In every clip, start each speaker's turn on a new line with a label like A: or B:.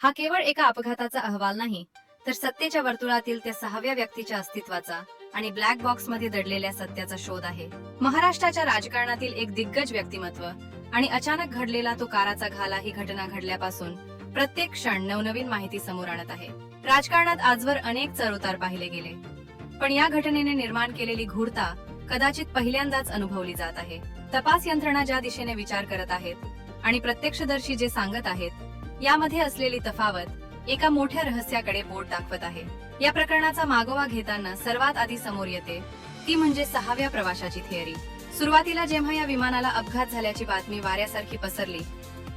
A: हा केवळ एका अपघाताचा अहवाल नाही, तर सत्तेच्या वर्तुळातील त्या 6व्या व्यक्तीच्या अस्तित्वाचा आणि ब्लॅक बॉक्स मध्ये दडलेल्या सत्याचा शोध आहे. महाराष्ट्राच्या राजकारणातील एक दिग्गज व्यक्तिमत्व आणि अचानक घडलेला तो काराचा घाला ही घटना घडल्यापासून प्रत्येक क्षण नवनवीन माहिती समोर आणत आहे. राजकारणात आजवर अनेक चढउतार पाहिले गेले, पण या घटनेने निर्माण केलेली गूढता कदाचित पहिल्यांदाच अनुभवली जात आहे. तपास यंत्रणा ज्या दिशेने विचार करत आहेत आणि प्रत्यक्षदर्शी जे सांगत आहेत, यामध्ये असलेली तफावत एका मोठ्या रहस्याकडे बोट दाखवत आहे. या प्रकरणाचा मागोवा घेताना सर्वात आधी समोर येते ती म्हणजे 6व्या प्रवाशाची थिअरी. सुरुवातीला जेव्हा या विमानाला अपघात झाल्याची बातमी वाऱ्यासारखी पसरली,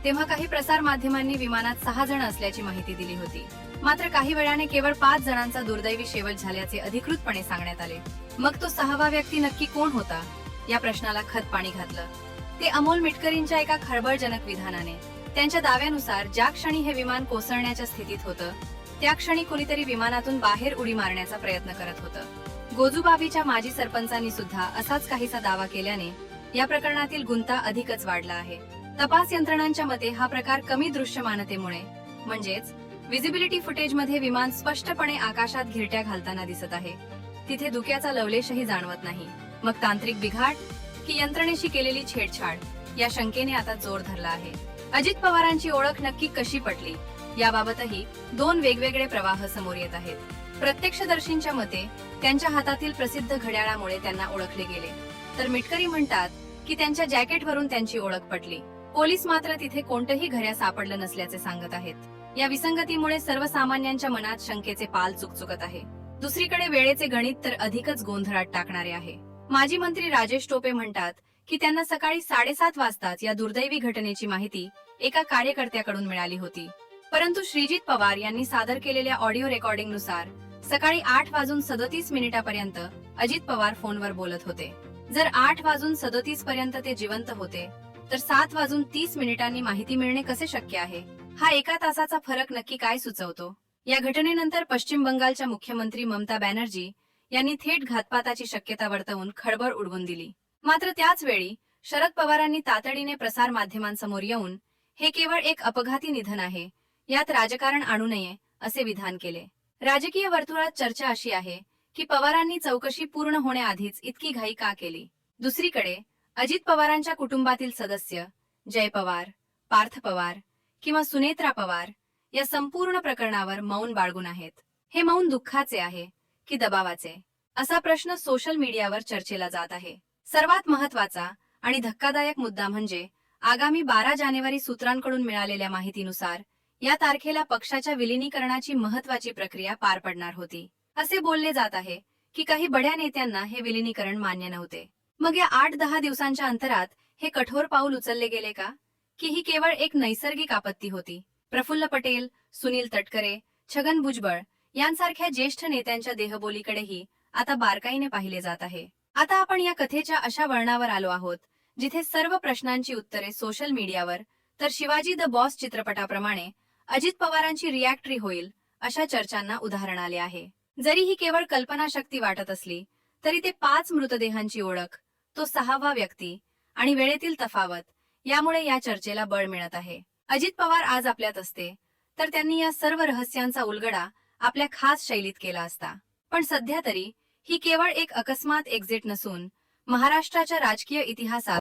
A: तेव्हा काही प्रसार माध्यमांनी विमानात 6 जण असल्याची माहिती दिली होती. मात्र काही वेळाने केवळ 5 जणांचा दुर्दैवी शेवट झाल्याचे अधिकृतपणे सांगण्यात आले. मग तो 6वा व्यक्ती नक्की कोण होता, या प्रश्नाला खतपाणी घातलं ते अमोल मिटकरींच्या एका खळबळजनक विधानाने. त्यांच्या दाव्यानुसार ज्या क्षणी हे विमान कोसळण्याच्या स्थितीत होतं, त्या क्षणी कोणीतरी विमानातून बाहेर उडी मारण्याचा प्रयत्न करत होतं. गोजूबाबीच्या माजी सरपंचांनी सुद्धा असाच काहीसा दावा केल्याने या प्रकरणातील गुंता अधिकच वाढला आहे. तपास यंत्रणांच्या मते हा प्रकार कमी दृश्यमानतेमुळे, म्हणजेच व्हिजिबिलिटी फुटेजमध्ये विमान स्पष्टपणे आकाशात घिरट्या घालताना दिसत आहे, तिथे धुक्याचा लवलेशही जाणवत नाही. मग तांत्रिक बिघाड की यंत्रणेशी केलेली छेडछाड, या शंकेने आता जोर धरला आहे. अजित पवारांची ओळख नक्की कशी पटली, याबाबतही 2 वेगवेगळे प्रवाह समोर येत आहेत. प्रत्यक्षदर्शींच्या मते त्यांच्या हातातील प्रसिद्ध घड्याळामुळे त्यांना ओळखले गेले, तर मिटकरी म्हणतात की त्यांच्या जॅकेटवरून त्यांची ओळख पटली. पोलीस मात्र तिथे कोणतंही घड्याळ सापडलं नसल्याचे सांगत आहेत. या विसंगतीमुळे सर्वसामान्यांच्या मनात शंकेचे पाल चुकचुकत आहे. दुसरीकडे वेळेचे गणित तर अधिकच गोंधळात टाकणारे आहे. माजी मंत्री राजेश टोपे म्हणतात की त्यांना सकाळी 7:30 वाजताच या दुर्दैवी घटनेची माहिती एका कार्यकर्त्याकडून मिळाली होती. परंतु श्रीजित पवार यांनी सादर केलेल्या ऑडिओ रेकॉर्डिंगनुसार सकाळी 8:37 पर्यंत अजित पवार फोनवर बोलत होते. जर 8:37 पर्यंत ते जिवंत होते, तर 7:30 माहिती मिळणे कसे शक्य आहे? हा एका तासाचा फरक नक्की काय सुचवतो? या घटनेनंतर पश्चिम बंगालच्या मुख्यमंत्री ममता बॅनर्जी यांनी थेट घातपाताची शक्यता वर्तवून खळबळ उडवून दिली. मात्र त्याच वेळी शरद पवारांनी तातडीने प्रसार माध्यमांसमोर येऊन हे केवळ एक अपघाती निधन आहे, यात राजकारण आणू नये असे विधान केले. राजकीय वर्तुळात चर्चा अशी आहे की पवारांनी चौकशी पूर्ण होण्याआधीच इतकी घाई का केली. दुसरीकडे अजित पवारांच्या कुटुंबातील सदस्य जय पवार, पार्थ पवार किंवा सुनेत्रा पवार या संपूर्ण प्रकरणावर मौन बाळगून आहेत. हे मौन दुःखाचे आहे की दबावाचे, असा प्रश्न सोशल मीडियावर चर्चेला जात आहे. सर्वात महत्त्वाचा आणि धक्कादायक मुद्दा म्हणजे आगामी 12 जानेवारी सूत्रांकडून मिळालेल्या माहितीनुसार या तारखेला पक्षाच्या विलिनीकरणाची महत्त्वाची प्रक्रिया पार पडणार होती. असे बोलले जात आहे की काही बड्या नेत्यांना हे विलिनीकरण मान्य नव्हते. मग या 8-10 दिवसांच्या अंतरात हे कठोर पाऊल उचलले गेले का, की ही केवळ एक नैसर्गिक आपत्ती होती? प्रफुल्ल पटेल, सुनील तटकरे, छगन भुजबळ यांसारख्या ज्येष्ठ नेत्यांच्या देहबोलीकडेही आता बारकाईने पाहिले जात आहे. आता आपण या कथेच्या अशा वळणावर आलो आहोत जिथे सर्व प्रश्नांची उत्तरे सोशल मीडियावर, तर शिवाजी द बॉस चित्रपटाप्रमाणे अजित पवारांची रिॲक्टरी होईल अशा चर्चांना उदाहरण आले आहे. जरी ही केवळ कल्पनाशक्ती वाटत असली, तरी ते 5 मृतदेहांची ओळख, तो 6वा व्यक्ती आणि वेळेतील तफावत, यामुळे या चर्चेला बळ मिळत आहे. अजित पवार आज आपल्यात असते तर त्यांनी या सर्व रहस्यांचा उलगडा आपल्या खास शैलीत केला असता. पण सध्या तरी ही केवळ एक अकस्मात एक्झिट नसून महाराष्ट्राच्या राजकीय इतिहासात